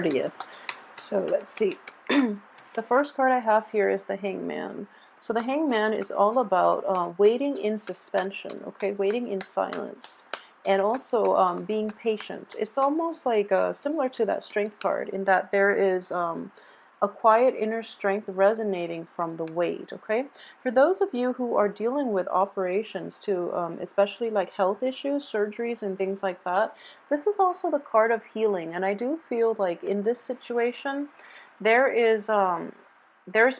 30th. So let's see. The first card I have here is the Hangman. So the Hangman is all about waiting in suspension, okay, waiting in silence, and also being patient. It's almost like similar to that Strength card in that there is a quiet inner strength resonating from the wait, okay? For those of you who are dealing with operations too, especially like health issues, surgeries, and things like that, this is also the card of healing. And I do feel like in this situation, there's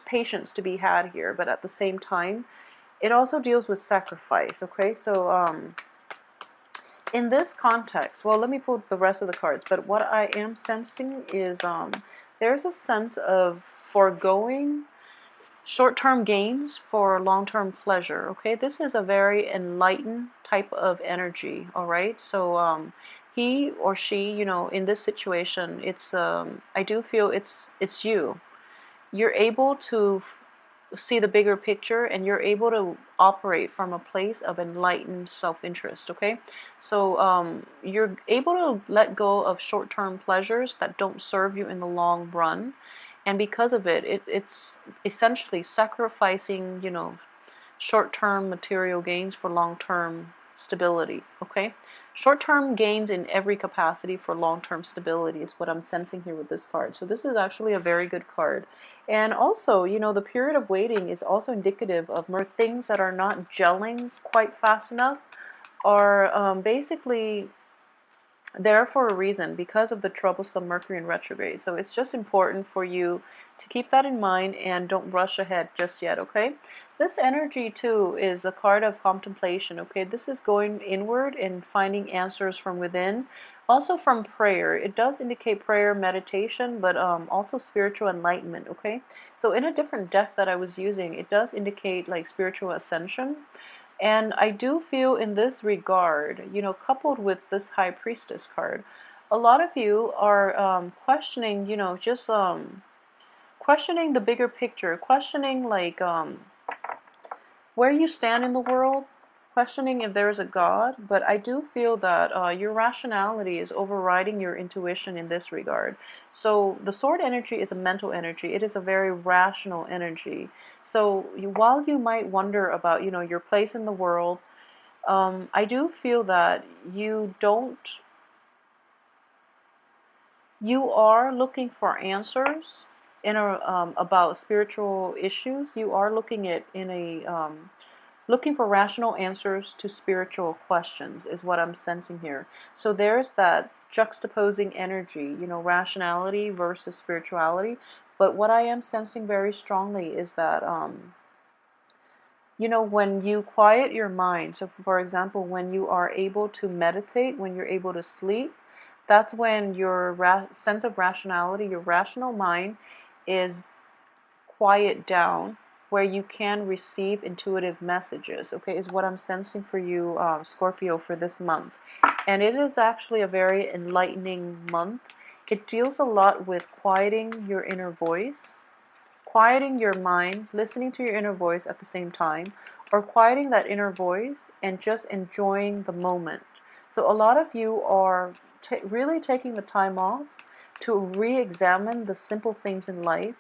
patience to be had here, but at the same time, it also deals with sacrifice, okay? So in this context, well, let me pull the rest of the cards, but what I am sensing is there's a sense of foregoing short-term gains for long-term pleasure, okay? This is a very enlightened type of energy, all right? So he or she, you know, in this situation, it's I do feel it's you. You're able to see the bigger picture, and you're able to operate from a place of enlightened self-interest, okay? So you're able to let go of short-term pleasures that don't serve you in the long run, and because of it's essentially sacrificing, you know, short-term material gains for long-term stability, okay? Short-term gains in every capacity for long-term stability is what I'm sensing here with this card. So this is actually a very good card. And also, you know, the period of waiting is also indicative of more things that are not gelling quite fast enough, are basically there for a reason because of the troublesome Mercury in retrograde. So it's just important for you to keep that in mind and don't rush ahead just yet, okay? This energy too is a card of contemplation, okay? This is going inward and finding answers from within. Also from prayer. It does indicate prayer, meditation, but also spiritual enlightenment, okay? So in a different deck that I was using, it does indicate like spiritual ascension. And I do feel in this regard, you know, coupled with this High Priestess card, a lot of you are questioning, you know, just questioning the bigger picture, questioning like where you stand in the world, questioning if there's a God. But I do feel that your rationality is overriding your intuition in this regard. So the sword energy is a mental energy. It is a very rational energy. So while you might wonder about, you know, your place in the world, I do feel that you are looking for answers in about spiritual issues. You are looking at in a looking for rational answers to spiritual questions is what I'm sensing here. So there's that juxtaposing energy, you know, rationality versus spirituality. But what I am sensing very strongly is that you know, when you quiet your mind, so for example, when you are able to meditate, when you're able to sleep, that's when your sense of rationality, your rational mind is quiet down, where you can receive intuitive messages, okay, is what I'm sensing for you, Scorpio, for this month. And it is actually a very enlightening month. It deals a lot with quieting your inner voice, quieting your mind, listening to your inner voice at the same time, or quieting that inner voice and just enjoying the moment. So a lot of you are really taking the time off to re-examine the simple things in life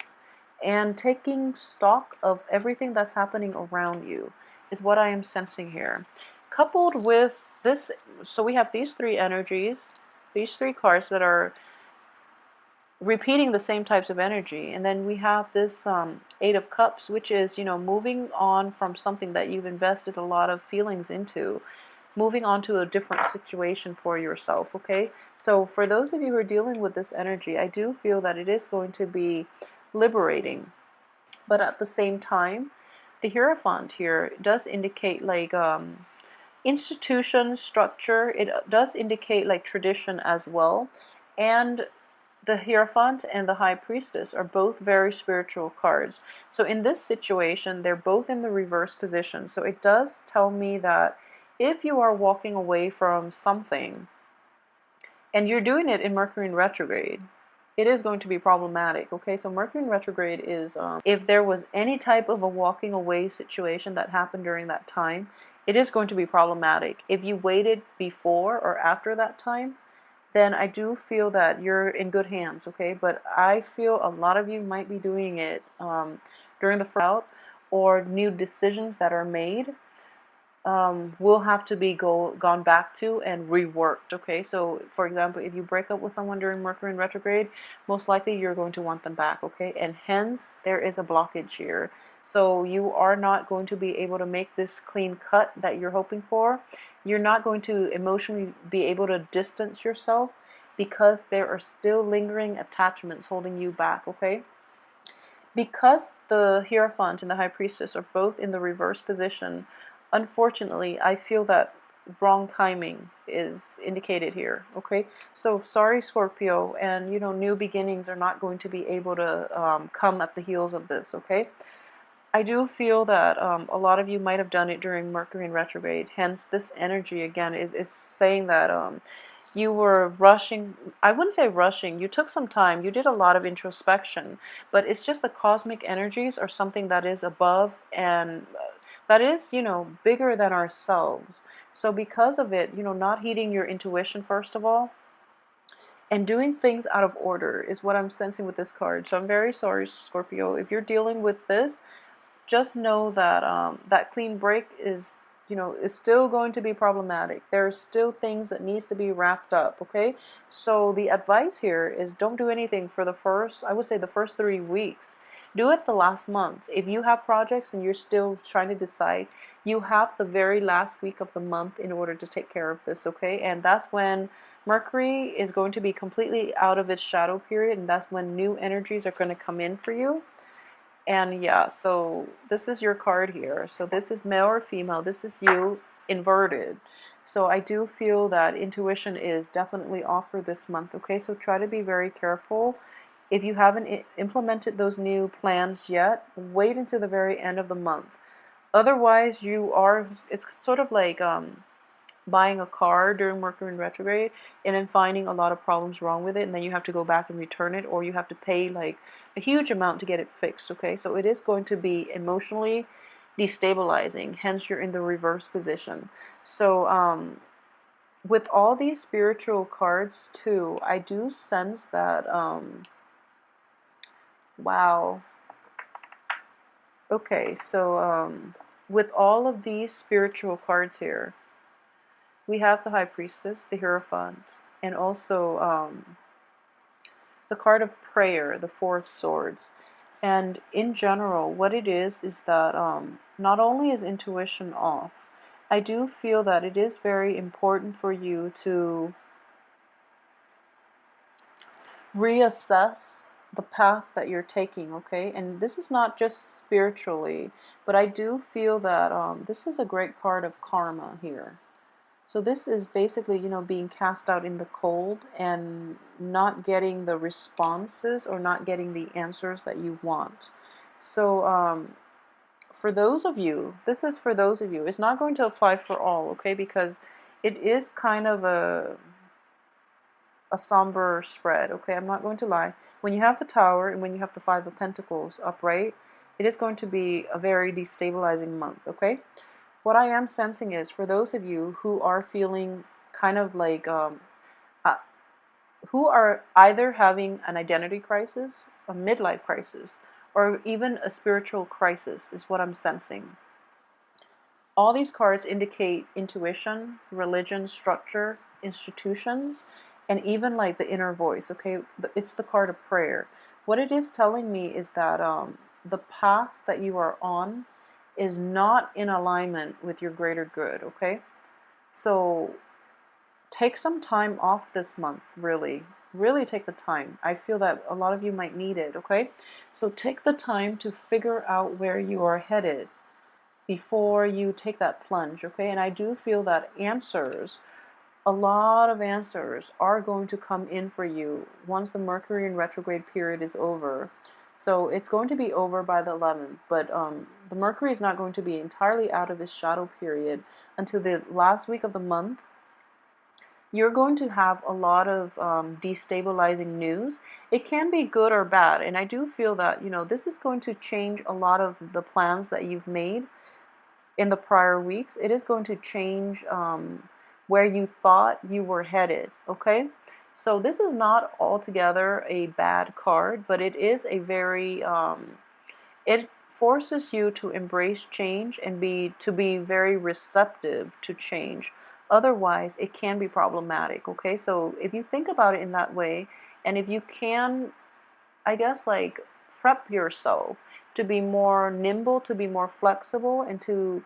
and taking stock of everything that's happening around you is what I am sensing here. Coupled with this, so we have these three energies, these three cards that are repeating the same types of energy, and then we have this Eight of Cups, which is, you know, moving on from something that you've invested a lot of feelings into, moving on to a different situation for yourself, okay? So for those of you who are dealing with this energy, I do feel that it is going to be liberating, but at the same time, the Hierophant here does indicate like institution, structure. It does indicate like tradition as well. And the Hierophant and the High Priestess are both very spiritual cards. So in this situation, they're both in the reverse position. So it does tell me that if you are walking away from something, and you're doing it in Mercury in retrograde, it is going to be problematic, okay? So Mercury in retrograde is, if there was any type of a walking away situation that happened during that time, it is going to be problematic. If you waited before or after that time, then I do feel that you're in good hands, okay? But I feel a lot of you might be doing it during the out, or new decisions that are made will have to be gone back to and reworked, okay? So, for example, if you break up with someone during Mercury in retrograde, most likely you're going to want them back, okay? And hence, there is a blockage here. So you are not going to be able to make this clean cut that you're hoping for. You're not going to emotionally be able to distance yourself because there are still lingering attachments holding you back, okay? Because the Hierophant and the High Priestess are both in the reverse position, unfortunately, I feel that wrong timing is indicated here, okay? So sorry, Scorpio, and new beginnings are not going to be able to come at the heels of this, okay? I do feel that a lot of you might have done it during Mercury in retrograde. Hence, this energy again is saying that you were rushing. I wouldn't say rushing. You took some time. You did a lot of introspection, but it's just the cosmic energies are something that is above and that is, bigger than ourselves. So because of it, not heeding your intuition first of all, and doing things out of order is what I'm sensing with this card. So I'm very sorry, Scorpio, if you're dealing with this. Just know that that clean break is still going to be problematic. There's still things that needs to be wrapped up, okay? So the advice here is don't do anything for the first, I would say the first 3 weeks. Do it the last month. If you have projects and you're still trying to decide, you have the very last week of the month in order to take care of this, okay? And that's when Mercury is going to be completely out of its shadow period, and that's when new energies are going to come in for you. And yeah, so this is your card here. So this is male or female. This is you inverted. So I do feel that intuition is definitely off for this month. Okay, so try to be very careful. If you haven't implemented those new plans yet, wait until the very end of the month. Otherwise, it's sort of like buying a car during Mercury in retrograde and then finding a lot of problems wrong with it, and then you have to go back and return it, or you have to pay like a huge amount to get it fixed, okay? So it is going to be emotionally destabilizing, hence you're in the reverse position. So with all these spiritual cards too, I do sense that wow. Okay, so with all of these spiritual cards here, we have the High Priestess, the Hierophant, and also the card of prayer, the Four of Swords. And in general, what it is that not only is intuition off, I do feel that it is very important for you to reassess the path that you're taking, okay? And this is not just spiritually, but I do feel that this is a great card of karma here. So this is basically, being cast out in the cold and not getting the responses or not getting the answers that you want. So for those of you, this is for those of you. It's not going to apply for all, okay? Because it is kind of a somber spread, okay? I'm not going to lie. When you have the Tower and when you have the Five of Pentacles upright, it is going to be a very destabilizing month, okay? What I am sensing is for those of you who are feeling kind of like, uh, who are either having an identity crisis, a midlife crisis, or even a spiritual crisis, is what I'm sensing. All these cards indicate intuition, religion, structure, institutions, and even like the inner voice, okay? It's the card of prayer. What it is telling me is that the path that you are on is not in alignment with your greater good, okay? So take some time off this month, really. Really take the time. I feel that a lot of you might need it, okay? So take the time to figure out where you are headed before you take that plunge, okay? And I do feel that a lot of answers are going to come in for you once the Mercury in retrograde period is over. So it's going to be over by the 11th, but the Mercury is not going to be entirely out of its shadow period until the last week of the month. You're going to have a lot of destabilizing news. It can be good or bad, and I do feel that, this is going to change a lot of the plans that you've made in the prior weeks. It is going to change where you thought you were headed, okay? So this is not altogether a bad card, but it is a very it forces you to embrace change and be very receptive to change. Otherwise, it can be problematic, okay? So if you think about it in that way, and if you can, I guess, like, prep yourself to be more nimble, to be more flexible, and to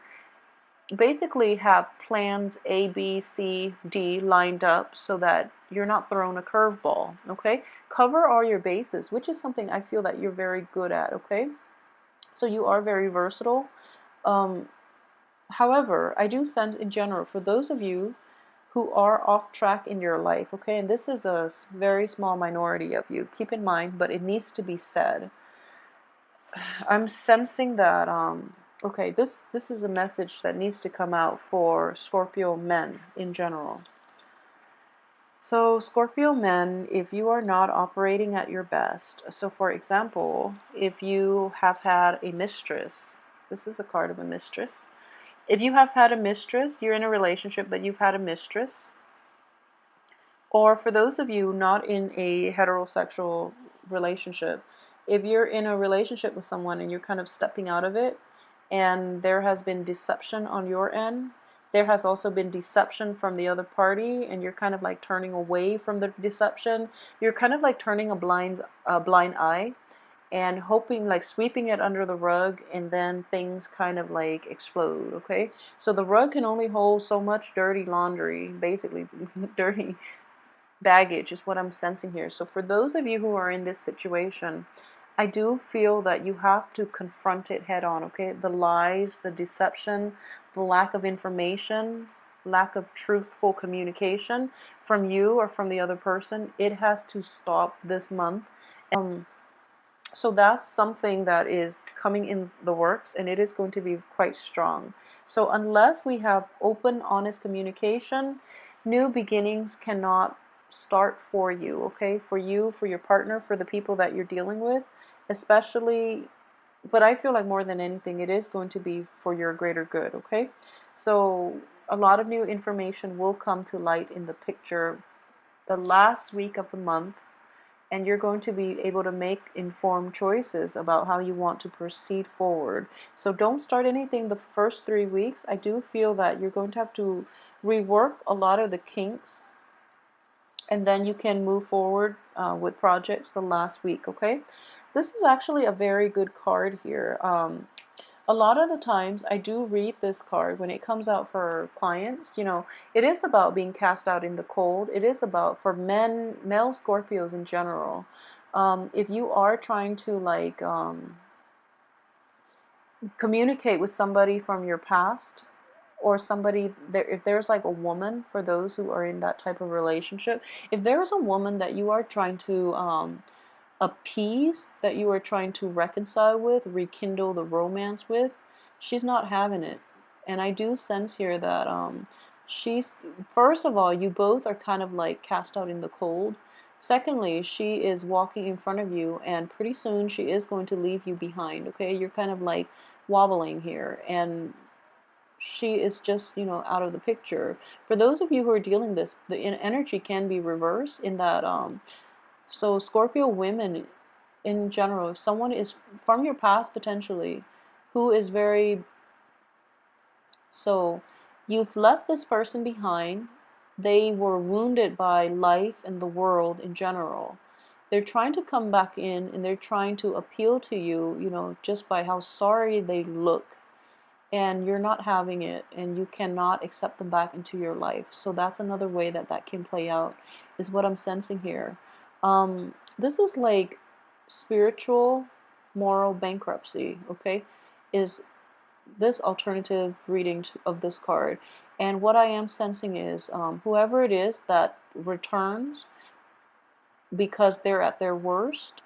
basically have plans A, B, C, D lined up so that you're not thrown a curveball, okay? Cover all your bases, which is something I feel that you're very good at, okay? So you are very versatile. Um, However, I do sense in general, for those of you who are off track in your life, okay, and this is a very small minority of you, keep in mind, but it needs to be said. I'm sensing that, okay, this is a message that needs to come out for Scorpio men in general. So, Scorpio men, if you are not operating at your best, so for example, if you have had a mistress, this is a card of a mistress. If you have had a mistress, you're in a relationship, but you've had a mistress, or for those of you not in a heterosexual relationship, if you're in a relationship with someone and you're kind of stepping out of it, and there has been deception on your end, there has also been deception from the other party, and you're kind of like turning away from the deception. You're kind of like turning a blind eye and hoping, like sweeping it under the rug, and then things kind of like explode, okay? So the rug can only hold so much dirty laundry, basically, dirty baggage is what I'm sensing here. So for those of you who are in this situation, I do feel that you have to confront it head on, okay? The lies, the deception, the lack of information, lack of truthful communication from you or from the other person, it has to stop this month. So that's something that is coming in the works, and it is going to be quite strong. So unless we have open, honest communication, new beginnings cannot start for you, okay? For you, for your partner, for the people that you're dealing with, especially, but I feel like more than anything, it is going to be for your greater good, okay? So a lot of new information will come to light in the picture the last week of the month, and you're going to be able to make informed choices about how you want to proceed forward. So don't start anything the first 3 weeks. I do feel that you're going to have to rework a lot of the kinks, and then you can move forward with projects the last week, okay? This is actually a very good card here. A lot of the times I do read this card when it comes out for clients. It is about being cast out in the cold. It is about, for male Scorpios in general, if you are trying to like communicate with somebody from your past, or somebody there, if there's like a woman, for those who are in that type of relationship, if there's a woman that you are trying to appease, that you are trying to reconcile with, rekindle the romance with, she's not having it. And I do sense here that she's, first of all, you both are kind of like cast out in the cold. Secondly, she is walking in front of you, and pretty soon she is going to leave you behind, okay? You're kind of like wobbling here, and she is just, out of the picture. For those of you who are dealing this, the energy can be reversed in that, so Scorpio women in general, if someone is from your past potentially, who is very, so you've left this person behind, they were wounded by life and the world in general. They're trying to come back in, and they're trying to appeal to you, just by how sorry they look, and you're not having it, and you cannot accept them back into your life. So that's another way that that can play out, is what I'm sensing here. This is like spiritual moral bankruptcy, okay, is this alternative reading of this card. And what I am sensing is, whoever it is that returns because they're at their worst,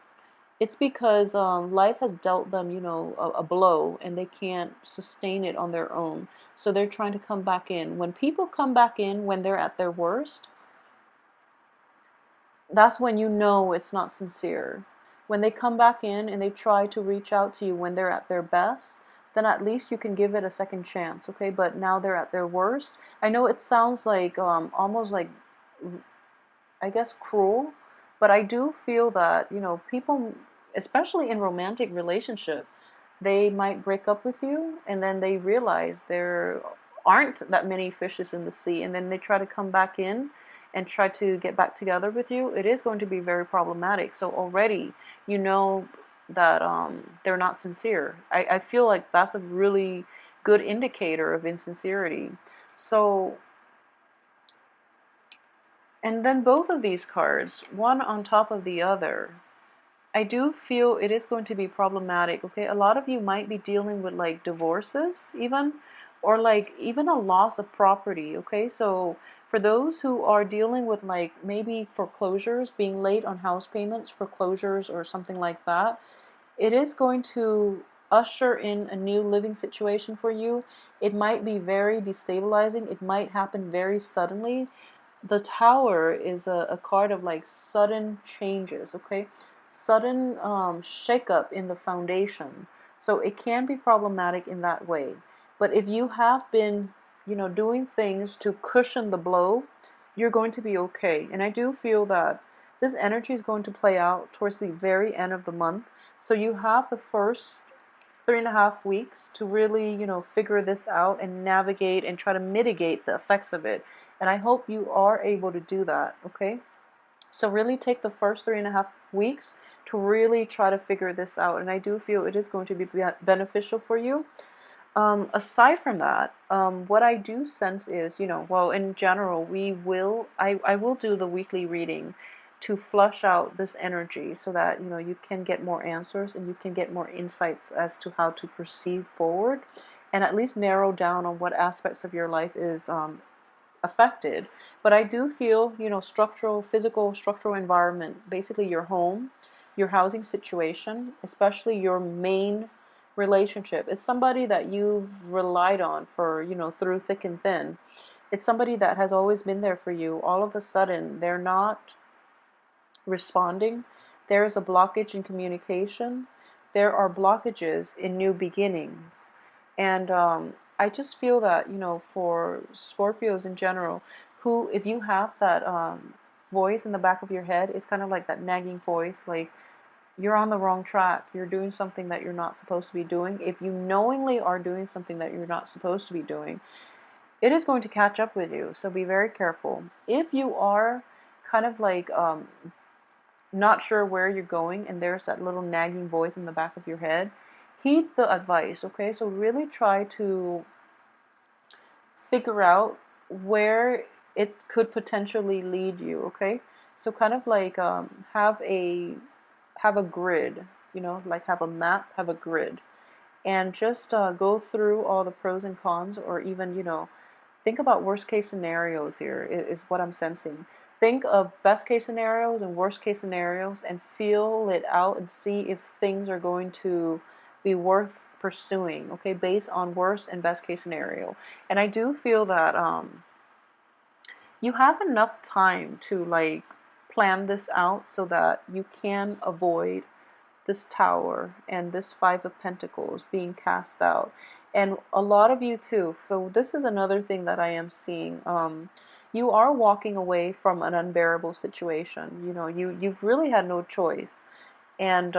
it's because life has dealt them, a blow, and they can't sustain it on their own. So they're trying to come back in. When people come back in when they're at their worst, that's when you know it's not sincere. When they come back in and they try to reach out to you when they're at their best, then at least you can give it a second chance, okay? But now they're at their worst. I know it sounds like almost like I guess, cruel, but I do feel that, people, especially in romantic relationship, they might break up with you and then they realize there aren't that many fishes in the sea, and then they try to come back in and try to get back together with you. It is going to be very problematic. So already you know that they're not sincere. I feel like that's a really good indicator of insincerity. So, and then both of these cards, one on top of the other, I do feel it is going to be problematic, okay? A lot of you might be dealing with like divorces even, or like even a loss of property, okay? So for those who are dealing with like maybe foreclosures, being late on house payments, foreclosures or something like that, it is going to usher in a new living situation for you. It might be very destabilizing. It might happen very suddenly. The Tower is a card of like sudden changes, okay? Sudden shakeup in the foundation. So it can be problematic in that way. But if you have been, doing things to cushion the blow, you're going to be okay. And I do feel that this energy is going to play out towards the very end of the month. So you have the first 3.5 weeks to really, figure this out and navigate and try to mitigate the effects of it. And I hope you are able to do that, okay? So really take the first 3.5 weeks to really try to figure this out. And I do feel it is going to be beneficial for you. Aside from that, what I do sense is, well, in general, I will do the weekly reading to flush out this energy so that, you can get more answers and you can get more insights as to how to proceed forward and at least narrow down on what aspects of your life is affected. But I do feel, physical, structural environment, basically your home, your housing situation, especially your main relationship. It's somebody that you've relied on for, through thick and thin. It's somebody that has always been there for you. All of a sudden, they're not responding. There is a blockage in communication. There are blockages in new beginnings. And I just feel that, for Scorpios in general, who, if you have that voice in the back of your head, it's kind of like that nagging voice, like you're on the wrong track. You're doing something that you're not supposed to be doing. If you knowingly are doing something that you're not supposed to be doing, it is going to catch up with you. So be very careful. If you are kind of like not sure where you're going and there's that little nagging voice in the back of your head, heed the advice, okay? So really try to figure out where it could potentially lead you, okay? So kind of like have a grid, like have a map, have a grid, and just go through all the pros and cons, or even, think about worst case scenarios here, is what I'm sensing. Think of best case scenarios and worst case scenarios and feel it out and see if things are going to be worth pursuing, okay, based on worst and best case scenario. And I do feel that you have enough time to like plan this out so that you can avoid this Tower and this Five of Pentacles being cast out. And a lot of you too. So this is another thing that I am seeing. You are walking away from an unbearable situation. You've really had no choice. And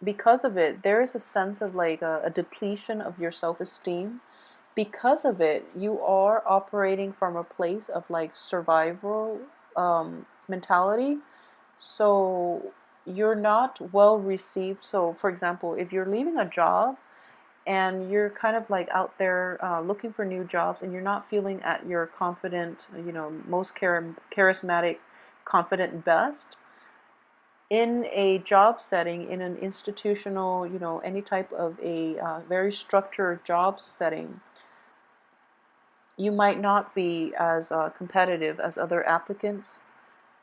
because of it, there is a sense of like a depletion of your self-esteem. Because of it, you are operating from a place of like survival mentality. So you're not well received. So, for example, if you're leaving a job and you're kind of like out there looking for new jobs and you're not feeling at your confident, most charismatic, confident best, in a job setting, in an institutional, any type of a very structured job setting, you might not be as competitive as other applicants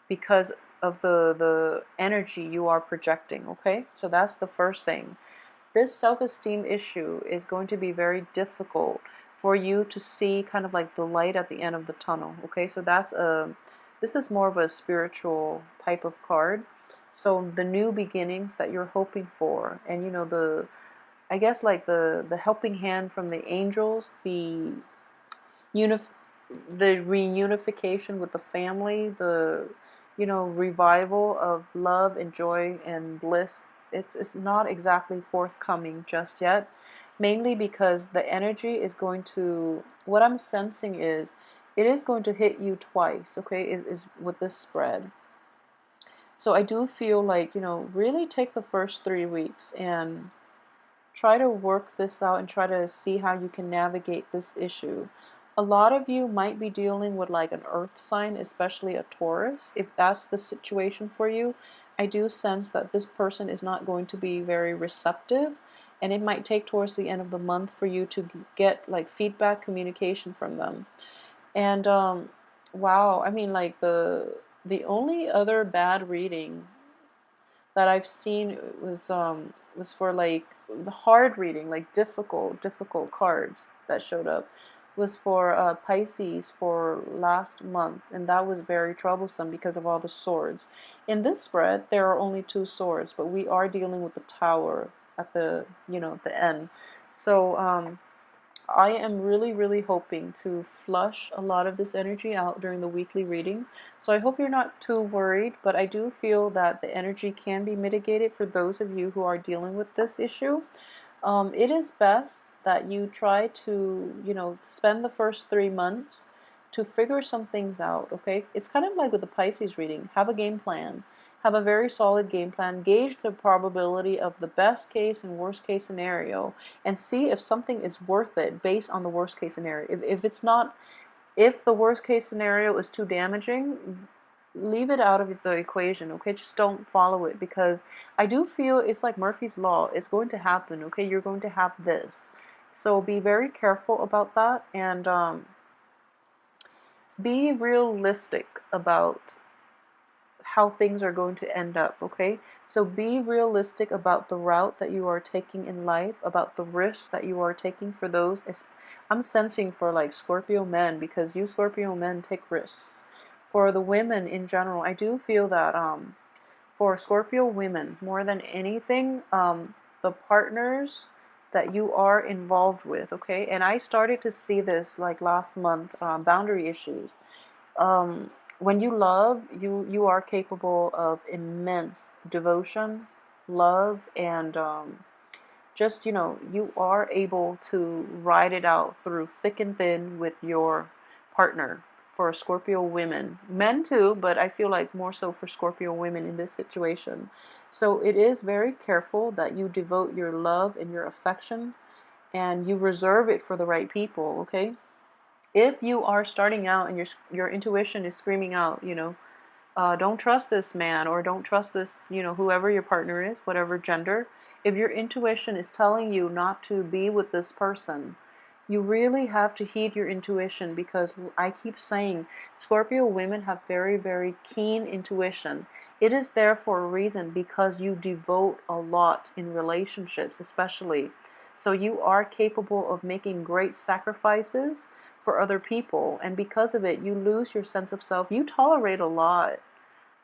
because of the energy you are projecting, okay? So that's the first thing. This self-esteem issue is going to be very difficult for you to see kind of like the light at the end of the tunnel, okay? So this is more of a spiritual type of card. So the new beginnings that you're hoping for, and I guess like the helping hand from the angels, the reunification with the family, the revival of love and joy and bliss, it's not exactly forthcoming just yet, mainly because the energy is going to, what I'm sensing is, it is going to hit you twice, okay, is with this spread. So I do feel like, really take the first 3 weeks and try to work this out and try to see how you can navigate this issue. A lot of you might be dealing with like an earth sign, especially a Taurus. If that's the situation for you, I do sense that this person is not going to be very receptive, and it might take towards the end of the month for you to get like feedback, communication from them. And wow, I mean, like the only other bad reading that I've seen was for like the hard reading, like difficult cards that showed up, was for Pisces for last month, and that was very troublesome because of all the swords. In this spread, there are only 2 swords, but we are dealing with the Tower at the the end. So I am really, really hoping to flush a lot of this energy out during the weekly reading. So I hope you're not too worried, but I do feel that the energy can be mitigated for those of you who are dealing with this issue. It is best that you try to, spend the first 3 months to figure some things out, okay? It's kind of like with the Pisces reading. Have a game plan. Have a very solid game plan. Gauge the probability of the best case and worst case scenario and see if something is worth it based on the worst case scenario. If it's not, if the worst case scenario is too damaging, leave it out of the equation, okay? Just don't follow it, because I do feel it's like Murphy's Law. It's going to happen, okay? You're going to have this. So be very careful about that, and be realistic about how things are going to end up, okay? So be realistic about the route that you are taking in life, about the risks that you are taking for those. I'm sensing for like Scorpio men, because you Scorpio men take risks. For the women in general, I do feel that for Scorpio women, more than anything, the partners that you are involved with, okay? And I started to see this like last month, boundary issues. um, when you love, you are capable of immense devotion, love, and just, you are able to ride it out through thick and thin with your partner. For Scorpio women, men too, but I feel like more so for Scorpio women in this situation. So it is very careful that you devote your love and your affection, and you reserve it for the right people, okay? If you are starting out and your intuition is screaming out, don't trust this man, or don't trust this, whoever your partner is, whatever gender. If your intuition is telling you not to be with this person, you really have to heed your intuition, because I keep saying Scorpio women have very, very keen intuition. It is there for a reason, because you devote a lot in relationships, especially. So you are capable of making great sacrifices for other people, and because of it, you lose your sense of self. You tolerate a lot.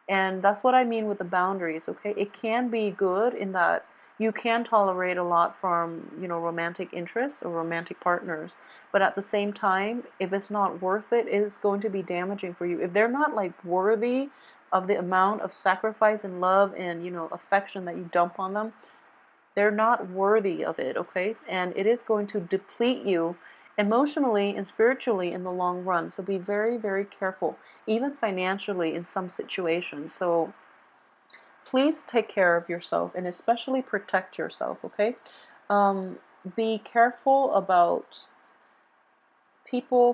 And that's what I mean with the boundaries, okay? It can be good in that you can tolerate a lot from, romantic interests or romantic partners. But at the same time, if it's not worth it, it's going to be damaging for you. If they're not like worthy of the amount of sacrifice and love and, affection that you dump on them, they're not worthy of it, okay? And it is going to deplete you emotionally and spiritually in the long run. So be very, very careful, even financially in some situations. So please take care of yourself, and especially protect yourself, okay? Um, be careful about people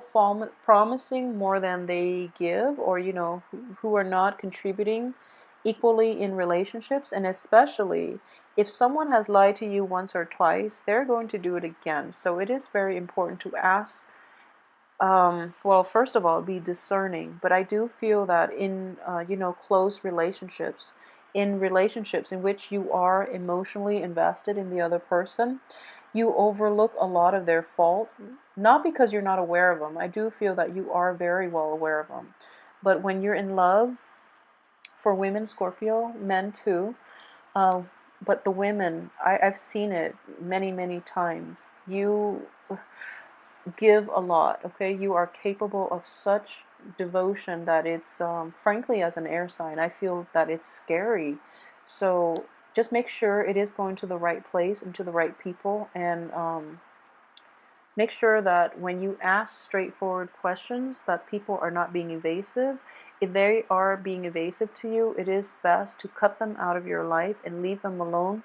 promising more than they give, or who are not contributing equally in relationships. And especially if someone has lied to you once or twice, they're going to do it again. So it is very important to ask, well, first of all, be discerning. But I do feel that in close relationships, in relationships in which you are emotionally invested in the other person, you overlook a lot of their faults, not because you're not aware of them. I do feel that you are very well aware of them. But when you're in love, for women, Scorpio, men too, uh, but the women, I've seen it many, many times. You give a lot, okay? You are capable of such devotion that it's, frankly, as an air sign, I feel that it's scary. So just make sure it is going to the right place and to the right people, and make sure that when you ask straightforward questions, that people are not being evasive. If they are being evasive to you, it is best to cut them out of your life and leave them alone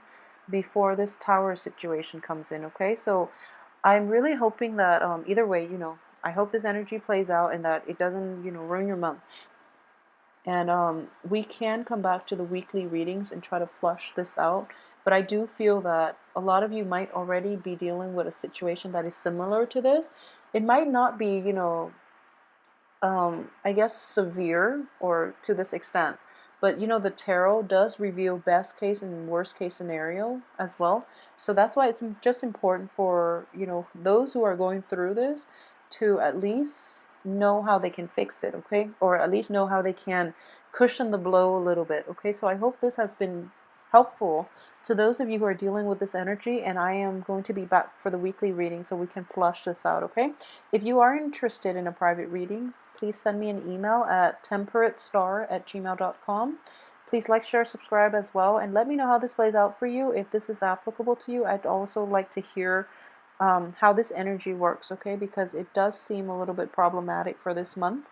before this tower situation comes in, okay? So I'm really hoping that, either way, I hope this energy plays out and that it doesn't, ruin your month. And we can come back to the weekly readings and try to flush this out. But I do feel that a lot of you might already be dealing with a situation that is similar to this. It might not be, I guess, severe or to this extent. But the tarot does reveal best case and worst case scenario as well. So that's why it's just important for, those who are going through this to at least know how they can fix it, okay? Or at least know how they can cushion the blow a little bit, okay? So I hope this has been helpful to those of you who are dealing with this energy, and I am going to be back for the weekly reading so we can flush this out, okay? If you are interested in a private reading, please send me an email at temperatestar@gmail.com. Please like, share, subscribe as well, and let me know how this plays out for you. If this is applicable to you, I'd also like to hear how this energy works, okay? Because it does seem a little bit problematic for this month.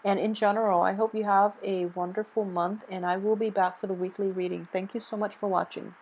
And in general, I hope you have a wonderful month, and I will be back for the weekly reading. Thank you so much for watching.